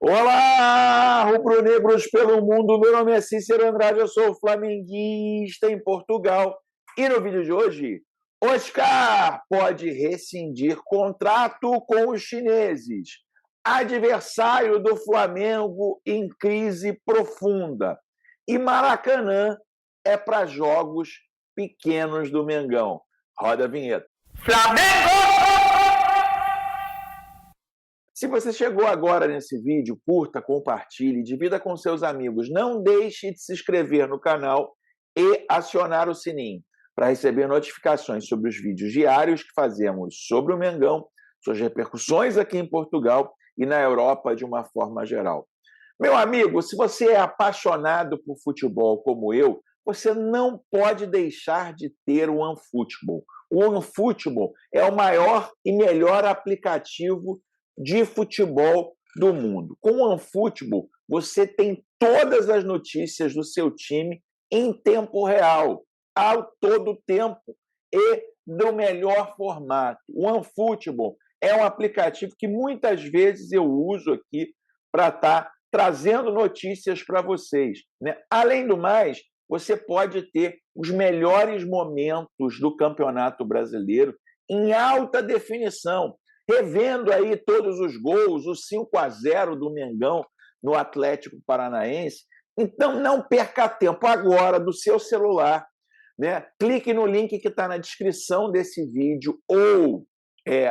Olá, rubro-negros pelo mundo. Meu nome é Cícero Andrade, eu sou flamenguista em Portugal. E no vídeo de hoje, Oscar pode rescindir contrato com os chineses. Adversário do Flamengo em crise profunda. E Maracanã é para jogos pequenos do Mengão. Roda a vinheta. Flamengo! Se você chegou agora nesse vídeo, curta, compartilhe, divida com seus amigos. Não deixe de se inscrever no canal e acionar o sininho para receber notificações sobre os vídeos diários que fazemos sobre o Mengão, suas repercussões aqui em Portugal e na Europa de uma forma geral. Meu amigo, se você é apaixonado por futebol como eu, você não pode deixar de ter o OneFootball. O OneFootball é o maior e melhor aplicativo de futebol do mundo. Com o OneFootball, você tem todas as notícias do seu time em tempo real, ao todo tempo e do melhor formato. O OneFootball é um aplicativo que muitas vezes eu uso aqui para estar trazendo notícias para vocês, né? Além do mais, você pode ter os melhores momentos do Campeonato Brasileiro em alta definição, revendo aí todos os gols, o 5-0 do Mengão no Atlético Paranaense. Então, não perca tempo agora do seu celular, né? Clique no link que está na descrição desse vídeo ou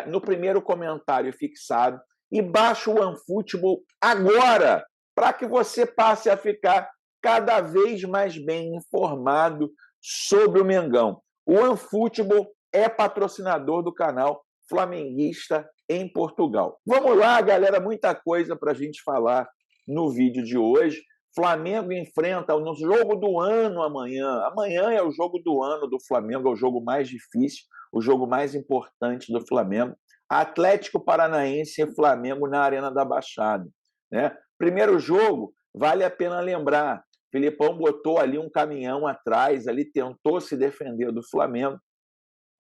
no primeiro comentário fixado e baixe o OneFootball agora, para que você passe a ficar cada vez mais bem informado sobre o Mengão. O OneFootball é patrocinador do canal Flamenguista em Portugal. Vamos lá, galera, muita coisa para a gente falar no vídeo de hoje. Flamengo enfrenta no jogo do ano amanhã. Amanhã é o jogo do ano do Flamengo, é o jogo mais difícil, o jogo mais importante do Flamengo. Atlético Paranaense e Flamengo na Arena da Baixada, né? Primeiro jogo, vale a pena lembrar, Filipão botou ali um caminhão atrás, ali tentou se defender do Flamengo.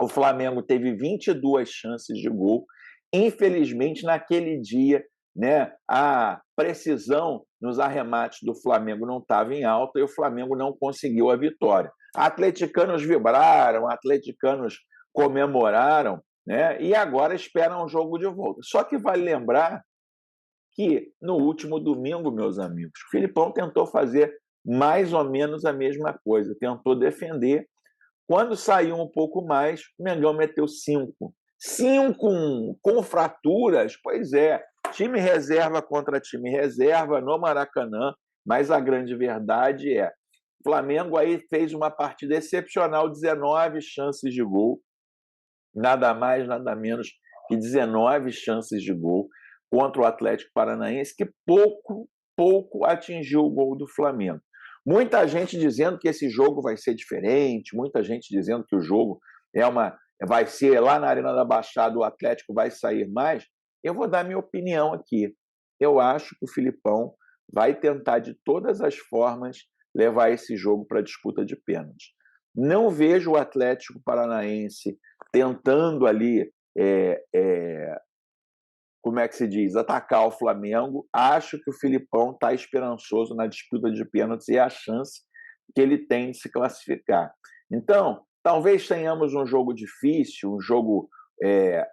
O Flamengo teve 22 chances de gol. Infelizmente, naquele dia, né, a precisão nos arremates do Flamengo não estava em alta e o Flamengo não conseguiu a vitória. Atleticanos vibraram, atleticanos comemoraram, né, e agora esperam um jogo de volta. Só que vale lembrar que no último domingo, meus amigos, o Filipão tentou fazer mais ou menos a mesma coisa, tentou defender. Quando saiu um pouco mais, o Mengão meteu 5. 5 com fraturas, pois é. Time reserva contra time reserva no Maracanã, mas a grande verdade é, o Flamengo aí fez uma partida excepcional, 19 chances de gol, nada mais, nada menos que 19 chances de gol contra o Atlético Paranaense, que pouco atingiu o gol do Flamengo. Muita gente dizendo que esse jogo vai ser diferente, muita gente dizendo que o jogo vai ser lá na Arena da Baixada, o Atlético vai sair mais. Eu vou dar minha opinião aqui. Eu acho que o Filipão vai tentar de todas as formas levar esse jogo para a disputa de pênaltis. Não vejo o Atlético Paranaense tentando ali como é que se diz, atacar o Flamengo. Acho que o Filipão está esperançoso na disputa de pênaltis e é a chance que ele tem de se classificar. Então, talvez tenhamos um jogo difícil, um jogo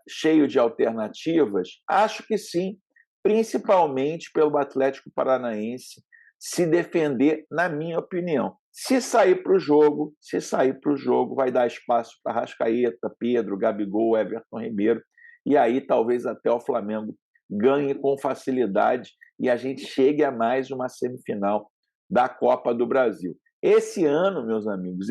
cheio de alternativas. Acho que sim, principalmente pelo Atlético Paranaense se defender, na minha opinião. Se sair para o jogo, vai dar espaço para Arrascaeta, Pedro, Gabigol, Everton Ribeiro, e aí talvez até o Flamengo ganhe com facilidade e a gente chegue a mais uma semifinal da Copa do Brasil. Esse ano, meus amigos,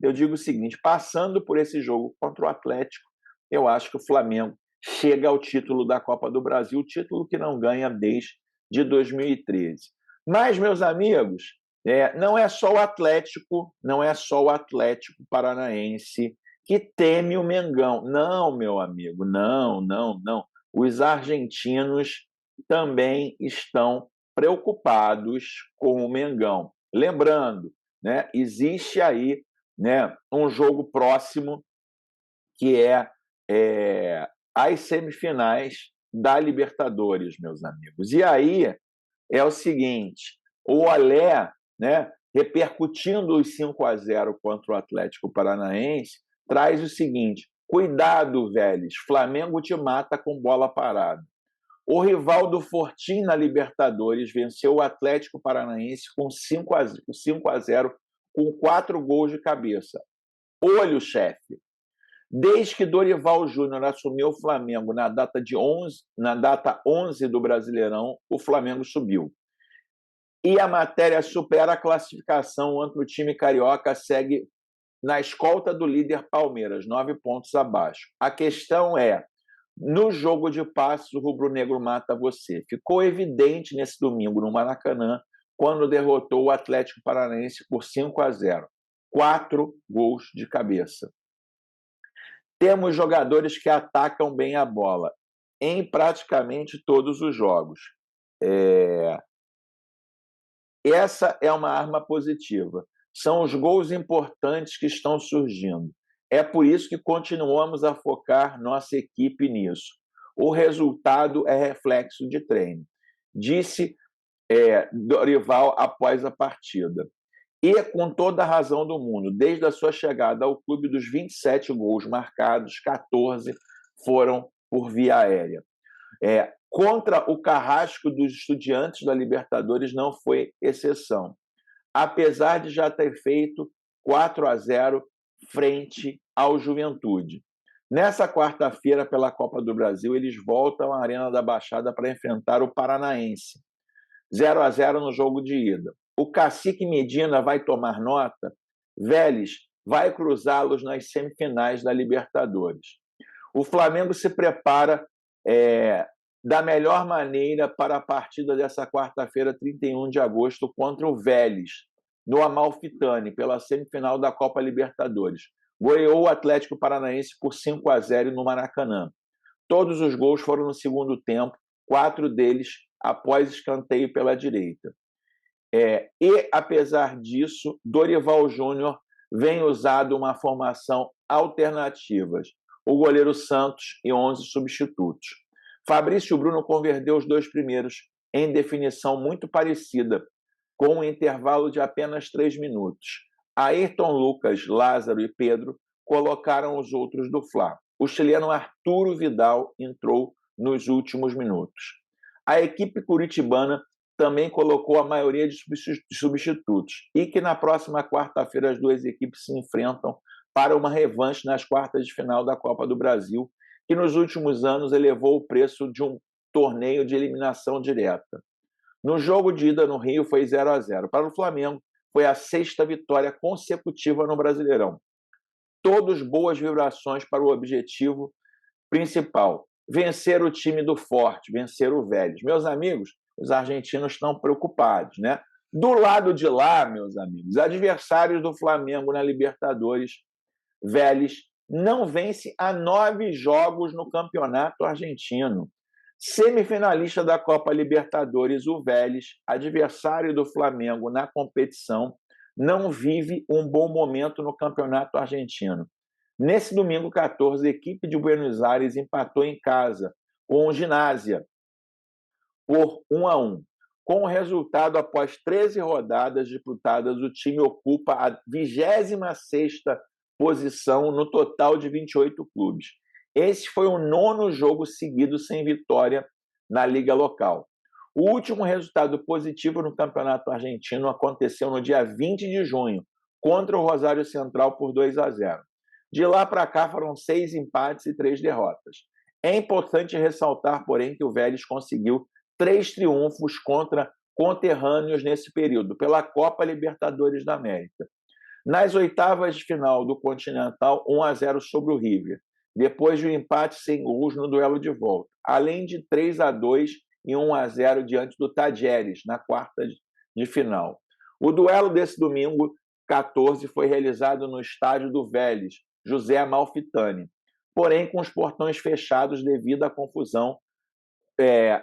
eu digo o seguinte, passando por esse jogo contra o Atlético, eu acho que o Flamengo chega ao título da Copa do Brasil, título que não ganha desde 2013. Mas, meus amigos, não é só o Atlético Paranaense que teme o Mengão. Não, meu amigo, não. Os argentinos também estão preocupados com o Mengão. Lembrando, né, existe aí, né, um jogo próximo que é as semifinais da Libertadores, meus amigos. E aí é o seguinte, o Olé, né, repercutindo os 5-0 contra o Atlético Paranaense, traz o seguinte, cuidado, Vélez, Flamengo te mata com bola parada. O rival do Fortim na Libertadores venceu o Atlético Paranaense com 5-0, com 4 gols de cabeça. Olho, chefe. Desde que Dorival Júnior assumiu o Flamengo na data 11 do Brasileirão, o Flamengo subiu. E a matéria supera a classificação, enquanto o time carioca segue na escolta do líder Palmeiras, 9 pontos abaixo. A questão é, no jogo de passes, o rubro-negro mata você. Ficou evidente nesse domingo no Maracanã, quando derrotou o Atlético Paranaense por 5-0. 4 gols de cabeça. Temos jogadores que atacam bem a bola em praticamente todos os jogos. Essa é uma arma positiva. São os gols importantes que estão surgindo. É por isso que continuamos a focar nossa equipe nisso. O resultado é reflexo de treino, disse Dorival após a partida. E com toda a razão do mundo, desde a sua chegada ao clube, dos 27 gols marcados, 14 foram por via aérea. Contra o carrasco dos Estudiantes da Libertadores não foi exceção, apesar de já ter feito 4-0 frente ao Juventude. Nessa quarta-feira, pela Copa do Brasil, eles voltam à Arena da Baixada para enfrentar o Paranaense. 0-0 no jogo de ida. O Cacique Medina vai tomar nota, Vélez vai cruzá-los nas semifinais da Libertadores. O Flamengo se prepara da melhor maneira para a partida dessa quarta-feira, 31 de agosto, contra o Vélez, no Amalfitani, pela semifinal da Copa Libertadores. Goleou o Atlético Paranaense por 5-0 no Maracanã. Todos os gols foram no segundo tempo, 4 deles após escanteio pela direita. E, apesar disso, Dorival Júnior vem usando uma formação alternativa. O goleiro Santos e 11 substitutos. Fabrício Bruno converteu os 2 primeiros em definição muito parecida, com um intervalo de apenas 3 minutos. Ayrton, Lucas, Lázaro e Pedro colocaram os outros do Fla. O chileno Arturo Vidal entrou nos últimos minutos. A equipe curitibana também colocou a maioria de substitutos e que na próxima quarta-feira as duas equipes se enfrentam para uma revanche nas quartas de final da Copa do Brasil, que nos últimos anos elevou o preço de um torneio de eliminação direta. No jogo de ida no Rio foi 0-0. Para o Flamengo, foi a 6ª vitória consecutiva no Brasileirão. Todos boas vibrações para o objetivo principal, vencer o time do Forte, vencer o Vélez. Meus amigos, os argentinos estão preocupados, né? Do lado de lá, meus amigos, adversários do Flamengo na Libertadores, Vélez não vence há 9 jogos no campeonato argentino. Semifinalista da Copa Libertadores, o Vélez, adversário do Flamengo na competição, não vive um bom momento no campeonato argentino. Nesse domingo 14, a equipe de Buenos Aires empatou em casa com o Ginásia por 1-1. Com o resultado, após 13 rodadas disputadas, o time ocupa a 26ª posição no total de 28 clubes. Esse foi o 9º jogo seguido sem vitória na liga local. O último resultado positivo no campeonato argentino aconteceu no dia 20 de junho, contra o Rosário Central por 2-0. De lá para cá foram 6 empates e 3 derrotas. É importante ressaltar, porém, que o Vélez conseguiu 3 triunfos contra conterrâneos nesse período, pela Copa Libertadores da América. Nas oitavas de final do Continental, 1-0 sobre o River, depois de um empate sem gols no duelo de volta, além de 3-2 e 1-0 diante do Tajeres, na quarta de final. O duelo desse domingo 14 foi realizado no estádio do Vélez, José Amalfitani, porém com os portões fechados devido à confusão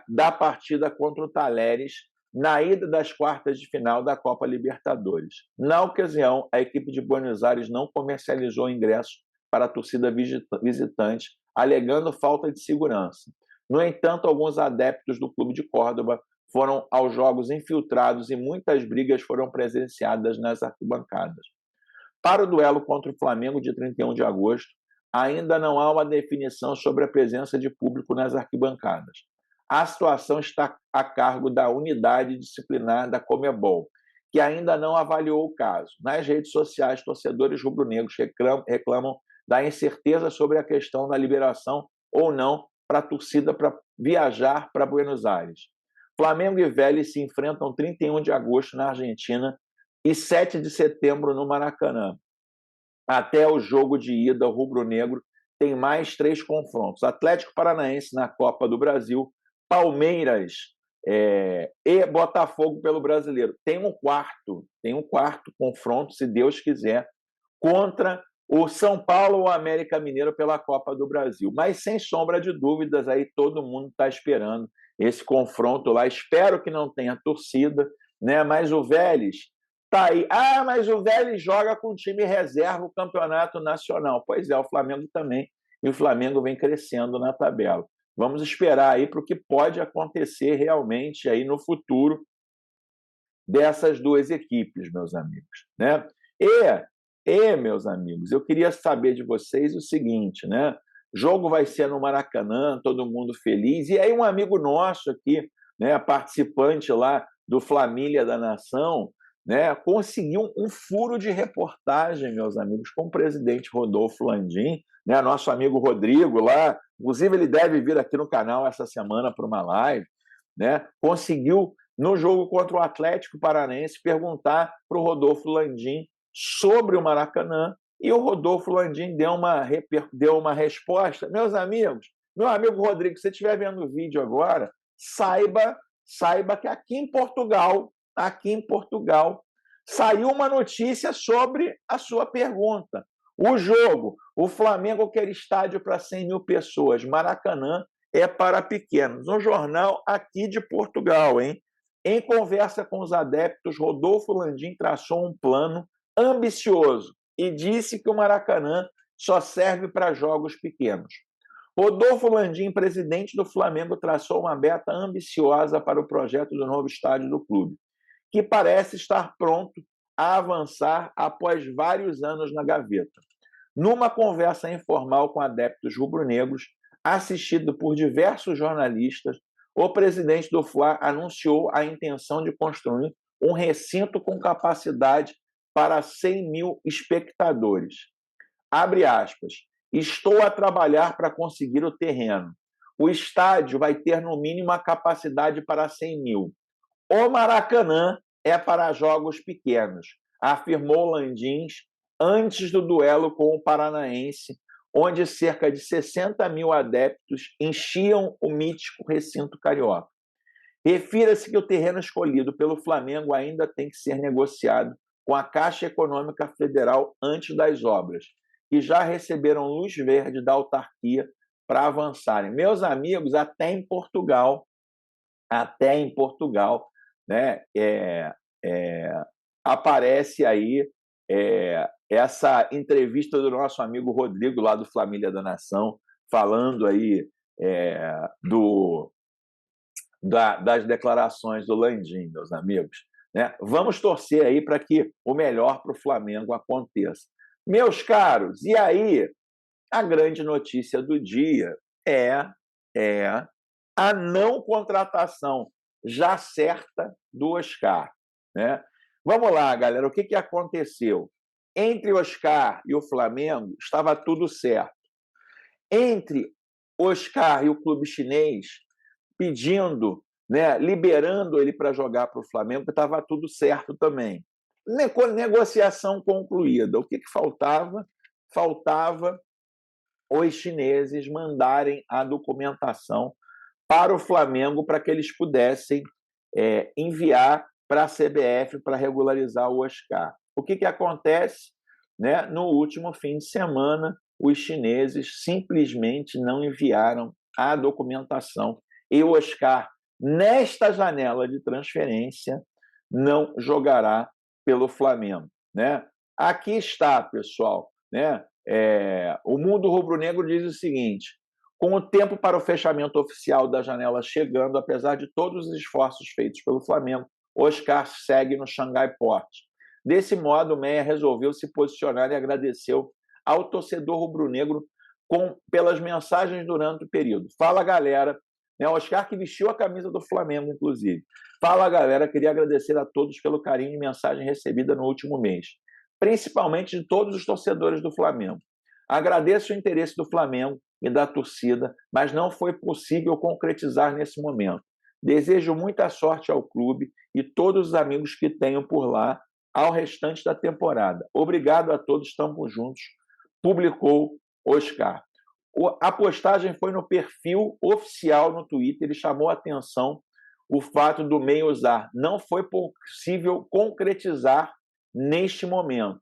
da partida contra o Talleres na ida das quartas de final da Copa Libertadores. Na ocasião, a equipe de Buenos Aires não comercializou ingressos para a torcida visitante, alegando falta de segurança. No entanto, alguns adeptos do Clube de Córdoba foram aos jogos infiltrados e muitas brigas foram presenciadas nas arquibancadas. Para o duelo contra o Flamengo de 31 de agosto, ainda não há uma definição sobre a presença de público nas arquibancadas. A situação está a cargo da unidade disciplinar da Conmebol, que ainda não avaliou o caso. Nas redes sociais, torcedores rubro-negros reclamam da incerteza sobre a questão da liberação ou não para a torcida para viajar para Buenos Aires. Flamengo e Vélez se enfrentam 31 de agosto na Argentina e 7 de setembro no Maracanã. Até o jogo de ida, o rubro-negro tem mais 3 confrontos. Atlético Paranaense na Copa do Brasil, Palmeiras e Botafogo pelo Brasileiro. Tem um quarto confronto, se Deus quiser, contra o São Paulo ou América Mineiro pela Copa do Brasil. Mas, sem sombra de dúvidas, aí todo mundo está esperando esse confronto lá. Espero que não tenha torcida, né? Mas o Vélez está aí. Ah, mas o Vélez joga com time reserva o campeonato nacional. Pois é, o Flamengo também. E o Flamengo vem crescendo na tabela. Vamos esperar aí para o que pode acontecer realmente aí no futuro dessas duas equipes, meus amigos, né? Meus amigos, eu queria saber de vocês o seguinte, né? O jogo vai ser no Maracanã, todo mundo feliz. E aí um amigo nosso aqui, né, participante lá do Família da Nação, né, conseguiu um furo de reportagem, meus amigos, com o presidente Rodolfo Landim, né, nosso amigo Rodrigo lá, inclusive ele deve vir aqui no canal essa semana para uma live, né, conseguiu, no jogo contra o Atlético Paranaense, perguntar para o Rodolfo Landim sobre o Maracanã, e o Rodolfo Landim deu uma resposta. Meus amigos, meu amigo Rodrigo, se você estiver vendo o vídeo agora, saiba que aqui em Portugal, saiu uma notícia sobre a sua pergunta. O jogo, o Flamengo quer estádio para 100 mil pessoas, Maracanã é para pequenos. Um jornal aqui de Portugal, hein? Em conversa com os adeptos, Rodolfo Landim traçou um plano ambicioso e disse que o Maracanã só serve para jogos pequenos. Rodolfo Landim, presidente do Flamengo, traçou uma meta ambiciosa para o projeto do novo estádio do clube, que parece estar pronto a avançar após vários anos na gaveta. Numa conversa informal com adeptos rubro-negros, assistido por diversos jornalistas, o presidente do Fla anunciou a intenção de construir um recinto com capacidade para 100 mil espectadores. Abre aspas. Estou a trabalhar para conseguir o terreno. O estádio vai ter no mínimo a capacidade para 100 mil. O Maracanã é para jogos pequenos, afirmou Landim antes do duelo com o Paranaense, onde cerca de 60 mil adeptos enchiam o mítico recinto carioca. Refira-se que o terreno escolhido pelo Flamengo ainda tem que ser negociado com a Caixa Econômica Federal antes das obras, que já receberam luz verde da autarquia para avançarem. Meus amigos, até em Portugal, né, aparece aí essa entrevista do nosso amigo Rodrigo, lá do Família da Nação, falando aí das declarações do Landim, meus amigos. Né? Vamos torcer aí para que o melhor para o Flamengo aconteça. Meus caros, e aí a grande notícia do dia é a não contratação já certa do Oscar. Né? Vamos lá, galera, o que aconteceu? Entre Oscar e o Flamengo estava tudo certo. Entre Oscar e o clube chinês, pedindo, né, liberando ele para jogar para o Flamengo, estava tudo certo também. Negociação concluída. O que faltava? Faltava os chineses mandarem a documentação para o Flamengo para que eles pudessem enviar para a CBF para regularizar o Oscar. O que acontece? Né? No último fim de semana, os chineses simplesmente não enviaram a documentação e o Oscar, nesta janela de transferência, não jogará pelo Flamengo. Né? Aqui está, pessoal. Né? O mundo rubro-negro diz o seguinte: Com o tempo para o fechamento oficial da janela chegando, apesar de todos os esforços feitos pelo Flamengo, Oscar segue no Xangai Port. Desse modo, o Meia resolveu se posicionar e agradeceu ao torcedor rubro-negro pelas mensagens durante o período. Fala, galera. Oscar que vestiu a camisa do Flamengo, inclusive. Fala, galera. Queria agradecer a todos pelo carinho e mensagem recebida no último mês, principalmente de todos os torcedores do Flamengo. Agradeço o interesse do Flamengo e da torcida, mas não foi possível concretizar nesse momento. Desejo muita sorte ao clube e todos os amigos que tenho por lá ao restante da temporada. Obrigado a todos, estamos juntos, publicou Oscar. A postagem foi no perfil oficial no Twitter e chamou a atenção o fato do Meia usar. Não foi possível concretizar neste momento,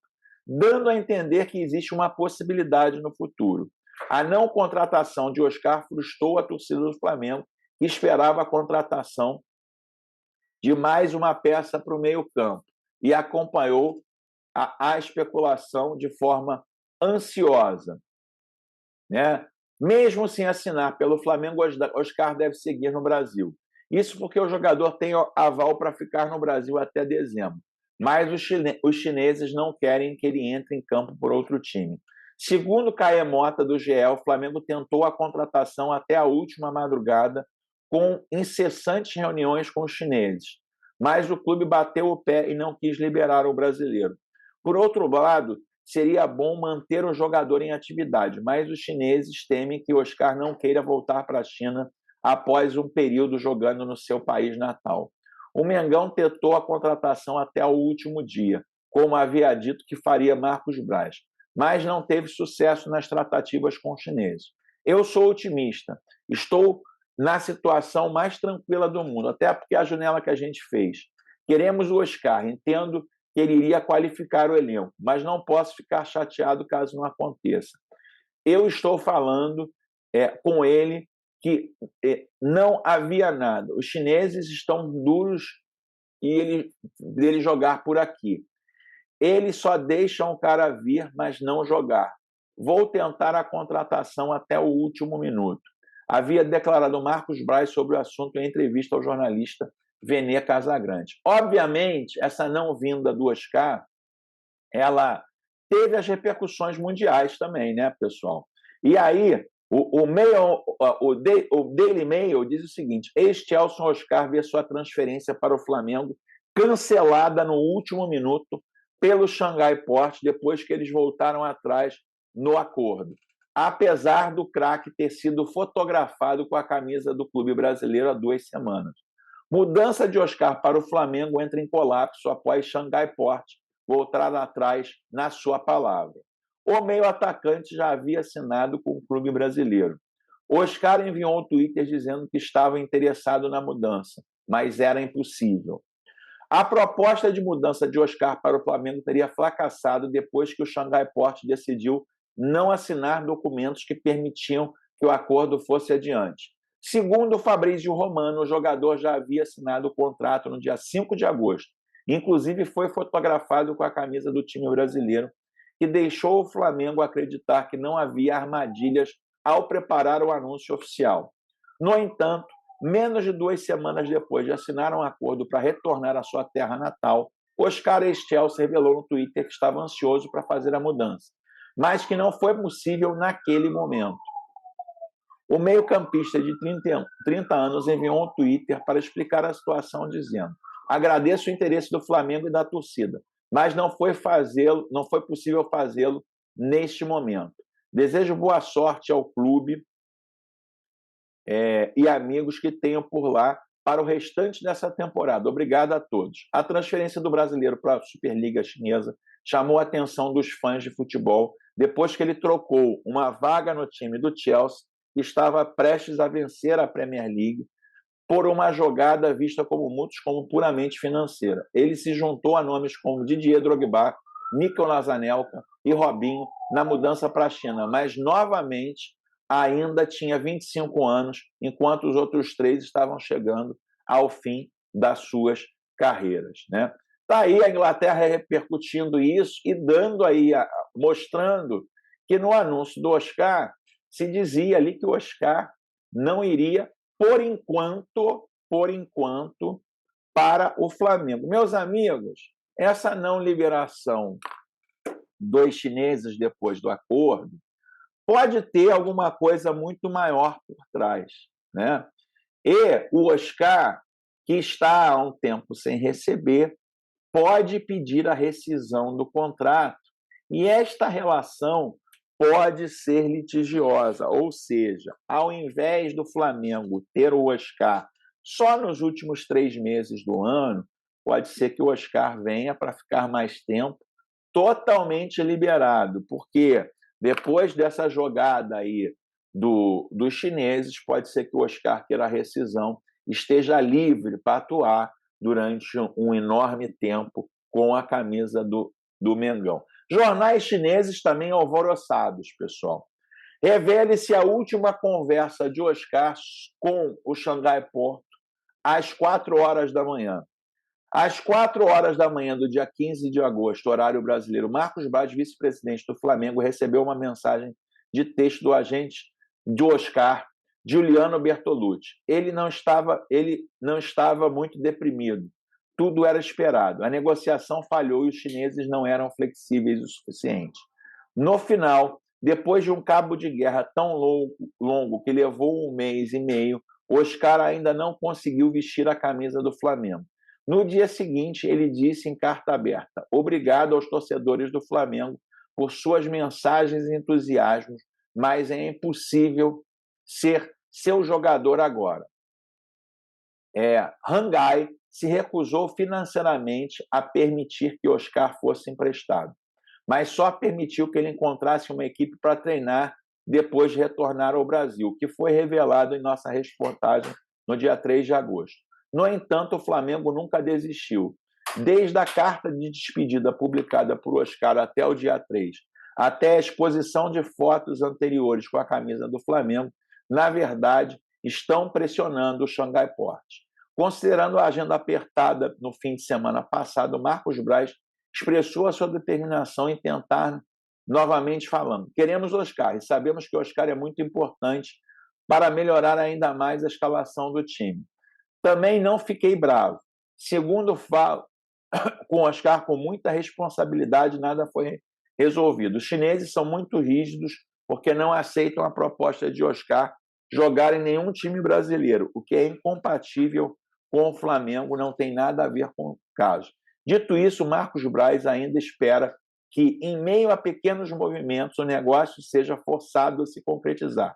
dando a entender que existe uma possibilidade no futuro. A não contratação de Oscar frustrou a torcida do Flamengo, que esperava a contratação de mais uma peça para o meio-campo e acompanhou a especulação de forma ansiosa. Né? Mesmo sem assinar pelo Flamengo, Oscar deve seguir no Brasil. Isso porque o jogador tem aval para ficar no Brasil até dezembro. Mas os chineses não querem que ele entre em campo por outro time. Segundo Caê Mota, do GE, o Flamengo tentou a contratação até a última madrugada, com incessantes reuniões com os chineses. Mas o clube bateu o pé e não quis liberar o brasileiro. Por outro lado, seria bom manter o jogador em atividade, mas os chineses temem que Oscar não queira voltar para a China após um período jogando no seu país natal. O Mengão tentou a contratação até o último dia, como havia dito que faria Marcos Braz, mas não teve sucesso nas tratativas com os chineses. Eu sou otimista, estou na situação mais tranquila do mundo, até porque a janela que a gente fez. Queremos o Oscar, entendo que ele iria qualificar o elenco, mas não posso ficar chateado caso não aconteça. Eu estou falando com ele que não havia nada. Os chineses estão duros e dele jogar por aqui. Eles só deixam o cara vir, mas não jogar. Vou tentar a contratação até o último minuto. Havia declarado Marcos Braz sobre o assunto em entrevista ao jornalista Vene Casagrande. Obviamente, essa não vinda do Oscar, ela teve as repercussões mundiais também, né, pessoal? E aí, o Daily Mail diz o seguinte: ex-Chelsea Oscar vê sua transferência para o Flamengo cancelada no último minuto pelo Xangai Port, depois que eles voltaram atrás no acordo, apesar do craque ter sido fotografado com a camisa do clube brasileiro há 2 semanas. Mudança de Oscar para o Flamengo entra em colapso após Xangai Port voltar atrás na sua palavra. O meio-atacante já havia assinado com o clube brasileiro. Oscar enviou um Twitter dizendo que estava interessado na mudança, mas era impossível. A proposta de mudança de Oscar para o Flamengo teria fracassado depois que o Xangai Port decidiu não assinar documentos que permitiam que o acordo fosse adiante. Segundo Fabrício Romano, o jogador já havia assinado o contrato no dia 5 de agosto. Inclusive, foi fotografado com a camisa do time brasileiro, que deixou o Flamengo acreditar que não havia armadilhas ao preparar o anúncio oficial. No entanto, menos de 2 semanas depois de assinar um acordo para retornar à sua terra natal, Oscar ex-Chelsea revelou no Twitter que estava ansioso para fazer a mudança, mas que não foi possível naquele momento. O meio-campista de 30 anos enviou um Twitter para explicar a situação, dizendo: agradeço o interesse do Flamengo e da torcida, mas não foi possível fazê-lo neste momento. Desejo boa sorte ao clube e amigos que tenham por lá para o restante dessa temporada. Obrigado a todos. A transferência do brasileiro para a Superliga Chinesa chamou a atenção dos fãs de futebol depois que ele trocou uma vaga no time do Chelsea, que estava prestes a vencer a Premier League, por uma jogada vista como muitos como puramente financeira. Ele se juntou a nomes como Didier Drogba, Nicolas Anelka e Robinho na mudança para a China, mas novamente ainda tinha 25 anos, enquanto os outros 3 estavam chegando ao fim das suas carreiras, né? Tá aí a Inglaterra repercutindo isso e dando aí, mostrando que no anúncio do Oscar se dizia ali que o Oscar não iria, por enquanto, para o Flamengo. Meus amigos, essa não liberação dos chineses depois do acordo pode ter alguma coisa muito maior por trás, né? E o Oscar, que está há um tempo sem receber, pode pedir a rescisão do contrato e esta relação pode ser litigiosa, ou seja, ao invés do Flamengo ter o Oscar só nos últimos 3 meses do ano, pode ser que o Oscar venha para ficar mais tempo totalmente liberado, porque depois dessa jogada aí dos chineses, pode ser que o Oscar queira a rescisão, esteja livre para atuar durante um enorme tempo com a camisa do Mengão. Jornais chineses também alvoroçados, pessoal. Revele-se a última conversa de Oscar com o Xangai Porto às 4 horas da manhã. Às 4 horas da manhã do dia 15 de agosto, horário brasileiro, Marcos Braz, vice-presidente do Flamengo, recebeu uma mensagem de texto do agente de Oscar, Giuliano Bertolucci. Ele não estava muito deprimido. Tudo era esperado. A negociação falhou e os chineses não eram flexíveis o suficiente. No final, depois de um cabo de guerra tão longo que levou 1 mês e meio, Oscar ainda não conseguiu vestir a camisa do Flamengo. No dia seguinte, ele disse em carta aberta: obrigado aos torcedores do Flamengo por suas mensagens e entusiasmos, mas é impossível ser seu jogador agora. Xangai se recusou financeiramente a permitir que Oscar fosse emprestado, mas só permitiu que ele encontrasse uma equipe para treinar depois de retornar ao Brasil, que foi revelado em nossa reportagem no dia 3 de agosto. No entanto, o Flamengo nunca desistiu. Desde a carta de despedida publicada por Oscar até o dia 3, até a exposição de fotos anteriores com a camisa do Flamengo, na verdade, estão pressionando o Xangai Porto. Considerando a agenda apertada no fim de semana passado, Marcos Braz expressou a sua determinação em tentar, novamente falando, queremos Oscar e sabemos que Oscar é muito importante para melhorar ainda mais a escalação do time. Também não fiquei bravo. Segundo falo, com Oscar, com muita responsabilidade, nada foi resolvido. Os chineses são muito rígidos porque não aceitam a proposta de Oscar jogar em nenhum time brasileiro, o que é incompatível com o Flamengo, não tem nada a ver com o caso. Dito isso, Marcos Braz ainda espera que, em meio a pequenos movimentos, o negócio seja forçado a se concretizar.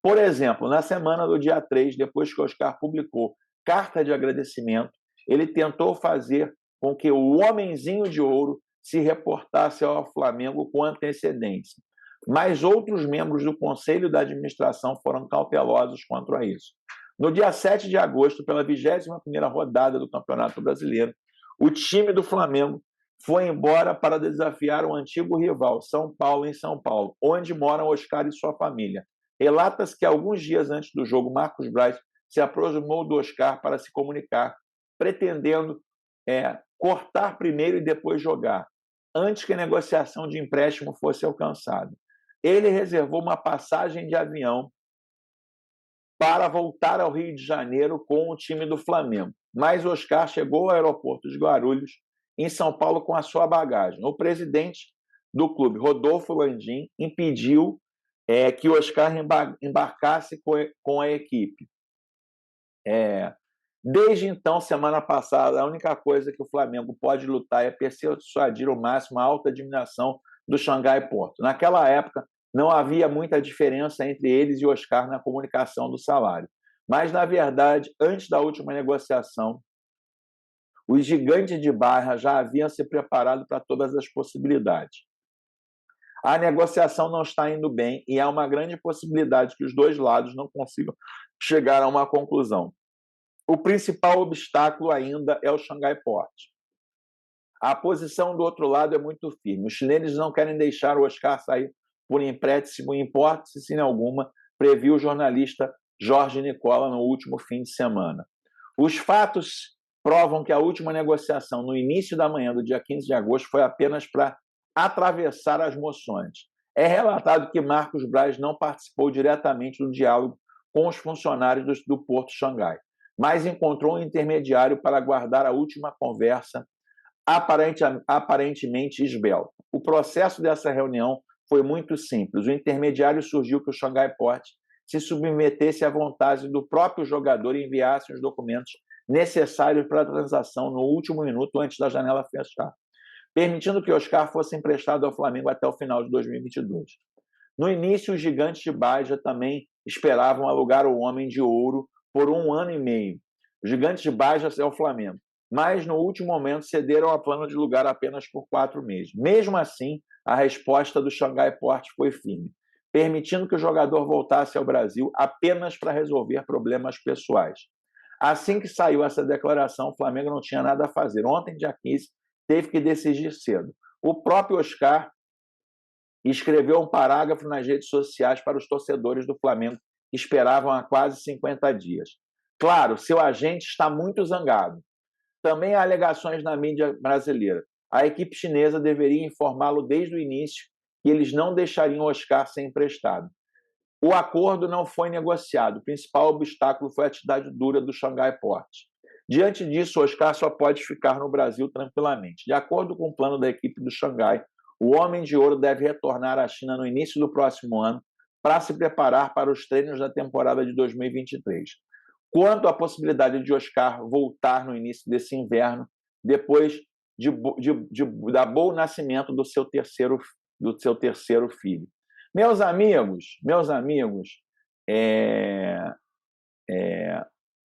Por exemplo, na semana do dia 3, depois que Oscar publicou carta de agradecimento, ele tentou fazer com que o Homenzinho de Ouro se reportasse ao Flamengo com antecedência. Mas outros membros do Conselho da Administração foram cautelosos quanto a isso. No dia 7 de agosto, pela 21ª rodada do Campeonato Brasileiro, o time do Flamengo foi embora para desafiar o antigo rival, São Paulo, em São Paulo, onde moram Oscar e sua família. Relata-se que alguns dias antes do jogo, Marcos Braz se aproximou do Oscar para se comunicar, pretendendo cortar primeiro e depois jogar, antes que a negociação de empréstimo fosse alcançada. Ele reservou uma passagem de avião para voltar ao Rio de Janeiro com o time do Flamengo. Mas Oscar chegou ao aeroporto de Guarulhos, em São Paulo, com a sua bagagem. O presidente do clube, Rodolfo Landim, impediu que Oscar embarcasse com a equipe. Desde então, semana passada, a única coisa que o Flamengo pode lutar é persuadir ao máximo a alta diminuição do Xangai Porto. Naquela época, não havia muita diferença entre eles e Oscar na comunicação do salário. Mas, na verdade, antes da última negociação, os gigantes de Barra já haviam se preparado para todas as possibilidades. A negociação não está indo bem e há uma grande possibilidade que os dois lados não consigam chegar a uma conclusão. O principal obstáculo ainda é o Xangai Porto. A posição do outro lado é muito firme. Os chineses não querem deixar o Oscar sair por empréstimo em hipótese alguma, previu o jornalista Jorge Nicola no último fim de semana. Os fatos provam que a última negociação, no início da manhã do dia 15 de agosto, foi apenas para atravessar as moções. É relatado que Marcos Braz não participou diretamente do diálogo com os funcionários do Porto Xangai, mas encontrou um intermediário para guardar a última conversa aparentemente esbelta. O processo dessa reunião foi muito simples. O intermediário surgiu que o Xangai Port se submetesse à vontade do próprio jogador e enviasse os documentos necessários para a transação no último minuto antes da janela fechar, permitindo que Oscar fosse emprestado ao Flamengo até o final de 2022. No início, os gigantes de Baja também esperavam alugar o Homem de Ouro por 1 ano e meio. Os gigantes de Baja é o Flamengo, mas no último momento cederam a plano de alugar apenas por 4 meses. Mesmo assim, a resposta do Xangai Port foi firme, permitindo que o jogador voltasse ao Brasil apenas para resolver problemas pessoais. Assim que saiu essa declaração, o Flamengo não tinha nada a fazer. Ontem, dia 15, teve que decidir cedo. O próprio Oscar escreveu um parágrafo nas redes sociais para os torcedores do Flamengo que esperavam há quase 50 dias. Claro, seu agente está muito zangado. Também há alegações na mídia brasileira. A equipe chinesa deveria informá-lo desde o início que eles não deixariam Oscar ser emprestado. O acordo não foi negociado. O principal obstáculo foi a atitude dura do Xangai Port. Diante disso, Oscar só pode ficar no Brasil tranquilamente. De acordo com o plano da equipe do Xangai, o Homem de Ouro deve retornar à China no início do próximo ano para se preparar para os treinos da temporada de 2023. Quanto à possibilidade de Oscar voltar no início desse inverno, depois da bom nascimento do seu terceiro filho. Meus amigos,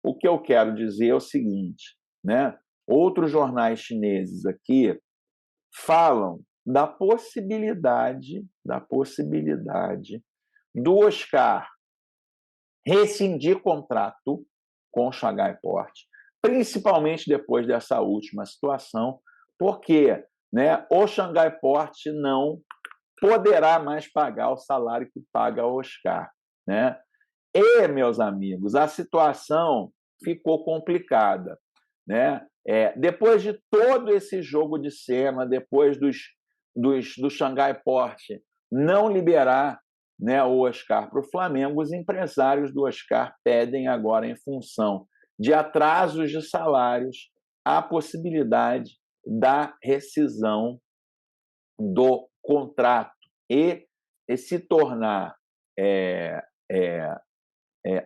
o que eu quero dizer é o seguinte, né? Outros jornais chineses aqui falam da possibilidade do Oscar rescindir contrato com o Xangai Port, principalmente depois dessa última situação, porque, né, o Xangai Port não poderá mais pagar o salário que paga o Oscar, né? E, meus amigos, a situação ficou complicada, né? Depois de todo esse jogo de cena, depois do Xangai Port não liberar, né, o Oscar para o Flamengo, os empresários do Oscar pedem agora, em função de atrasos de salários, a possibilidade da rescisão do contrato e se tornar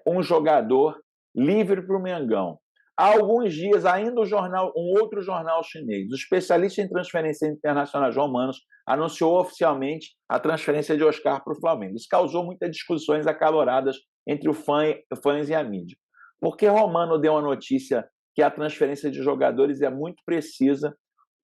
um jogador livre para o Mengão. Há alguns dias, ainda um outro jornal chinês, o especialista em transferência internacional João Manos, anunciou oficialmente a transferência de Oscar para o Flamengo. Isso causou muitas discussões acaloradas entre os fãs e a mídia. Porque Romano deu a notícia que a transferência de jogadores é muito precisa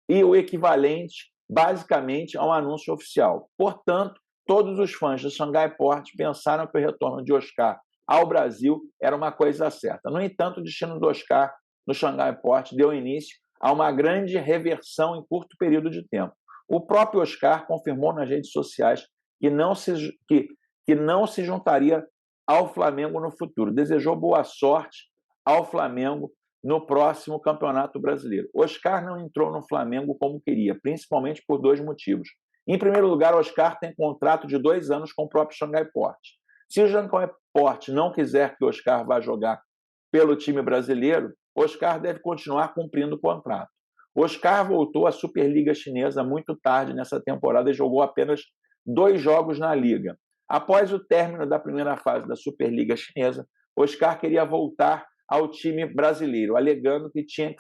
e o equivalente, basicamente, a um anúncio oficial. Portanto, todos os fãs do Xangai Port pensaram que o retorno de Oscar ao Brasil era uma coisa certa. No entanto, o destino do Oscar no Xangai Port deu início a uma grande reversão em curto período de tempo. O próprio Oscar confirmou nas redes sociais que não se juntaria ao Flamengo no futuro. Desejou boa sorte ao Flamengo no próximo Campeonato Brasileiro. Oscar não entrou no Flamengo como queria, principalmente por 2 motivos. Em primeiro lugar, Oscar tem contrato de 2 anos com o próprio Xangai Port. Se o Xangai Port não quiser que Oscar vá jogar pelo time brasileiro, Oscar deve continuar cumprindo o contrato. Oscar voltou à Superliga Chinesa muito tarde nessa temporada e jogou apenas 2 jogos na liga. Após o término da primeira fase da Superliga Chinesa, Oscar queria voltar ao time brasileiro, alegando que tinha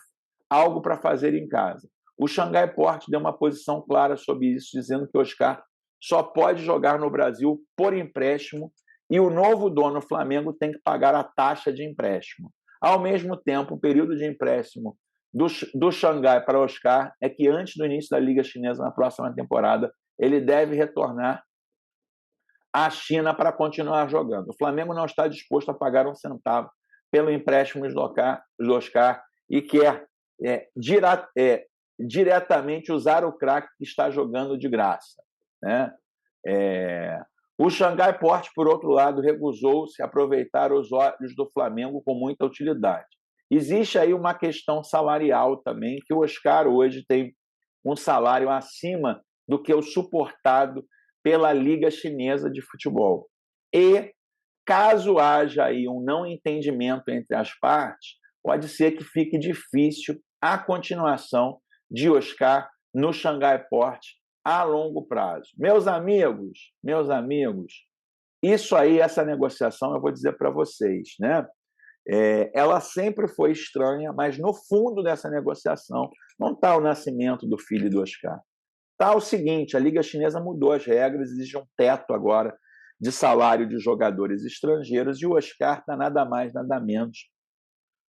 algo para fazer em casa. O Xangai Port deu uma posição clara sobre isso, dizendo que Oscar só pode jogar no Brasil por empréstimo e o novo dono, Flamengo, tem que pagar a taxa de empréstimo. Ao mesmo tempo, o período de empréstimo do Xangai para Oscar é que, antes do início da Liga Chinesa na próxima temporada, ele deve retornar à China para continuar jogando. O Flamengo não está disposto a pagar um centavo pelo empréstimo do Oscar e quer diretamente usar o craque que está jogando de graça, né? O Xangai Port, por outro lado, recusou-se a aproveitar os olhos do Flamengo com muita utilidade. Existe aí uma questão salarial também, que o Oscar hoje tem um salário acima do que o suportado pela Liga Chinesa de Futebol. E, caso haja aí um não entendimento entre as partes, pode ser que fique difícil a continuação de Oscar no Xangai Port a longo prazo. Meus amigos, isso aí, essa negociação, eu vou dizer para vocês, né? Ela sempre foi estranha, mas no fundo dessa negociação não está o nascimento do filho do Oscar. Está o seguinte, a Liga Chinesa mudou as regras, existe um teto agora de salário de jogadores estrangeiros e o Oscar está nada mais, nada menos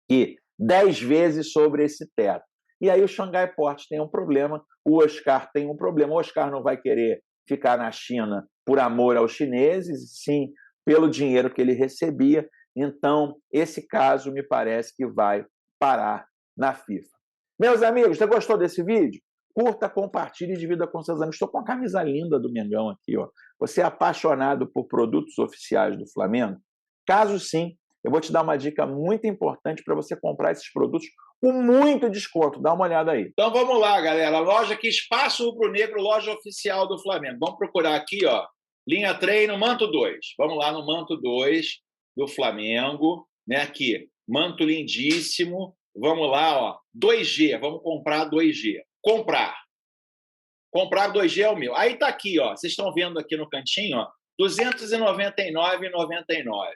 que 10 vezes sobre esse teto. E aí o Xangai Port tem um problema, o Oscar tem um problema. O Oscar não vai querer ficar na China por amor aos chineses, sim pelo dinheiro que ele recebia. Então, esse caso me parece que vai parar na FIFA. Meus amigos, você gostou desse vídeo? Curta, compartilhe e divida com seus amigos. Estou com a camisa linda do Mengão aqui, ó. Você é apaixonado por produtos oficiais do Flamengo? Caso sim, eu vou te dar uma dica muito importante para você comprar esses produtos com muito desconto. Dá uma olhada aí. Então vamos lá, galera. Loja aqui, Espaço Rubro Negro, loja oficial do Flamengo. Vamos procurar aqui, ó. Linha treino, manto 2. Vamos lá no manto 2 do Flamengo, né? Aqui, manto lindíssimo. Vamos lá, ó. 2G, vamos comprar 2G. Comprar 2G é o meu. Aí tá aqui, ó. Vocês estão vendo aqui no cantinho, ó. R$ 299,99.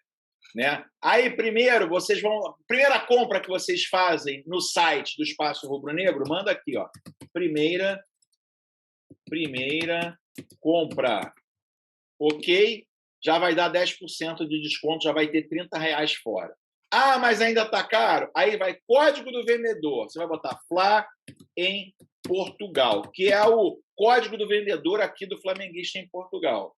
Né? Aí, primeiro, vocês vão. Primeira compra que vocês fazem no site do Espaço Rubro Negro, manda aqui, ó. Primeira compra. Ok? Já vai dar 10% de desconto, já vai ter R$30 fora. Ah, mas ainda tá caro? Aí vai código do vendedor. Você vai botar Fla em Portugal, que é o código do vendedor aqui do Flamenguista em Portugal.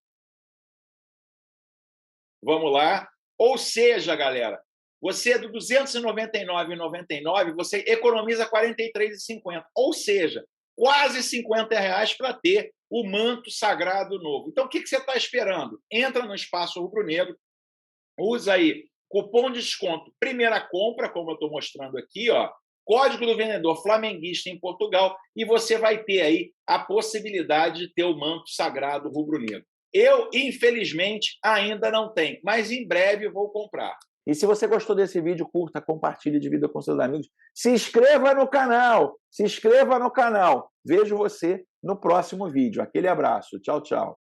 Vamos lá. Ou seja, galera, você do R$ 299,99, você economiza R$ 43,50. Ou seja, quase R$50 para ter o manto sagrado novo. Então, o que você está esperando? Entra no Espaço Rubro Negro, usa aí cupom de desconto, primeira compra, como eu estou mostrando aqui, ó, código do vendedor flamenguista em Portugal, e você vai ter aí a possibilidade de ter o manto sagrado rubro-negro. Eu, infelizmente, ainda não tenho, mas em breve vou comprar. E se você gostou desse vídeo, curta, compartilhe, divida com seus amigos. Se inscreva no canal! Se inscreva no canal. Vejo você no próximo vídeo. Aquele abraço. Tchau, tchau.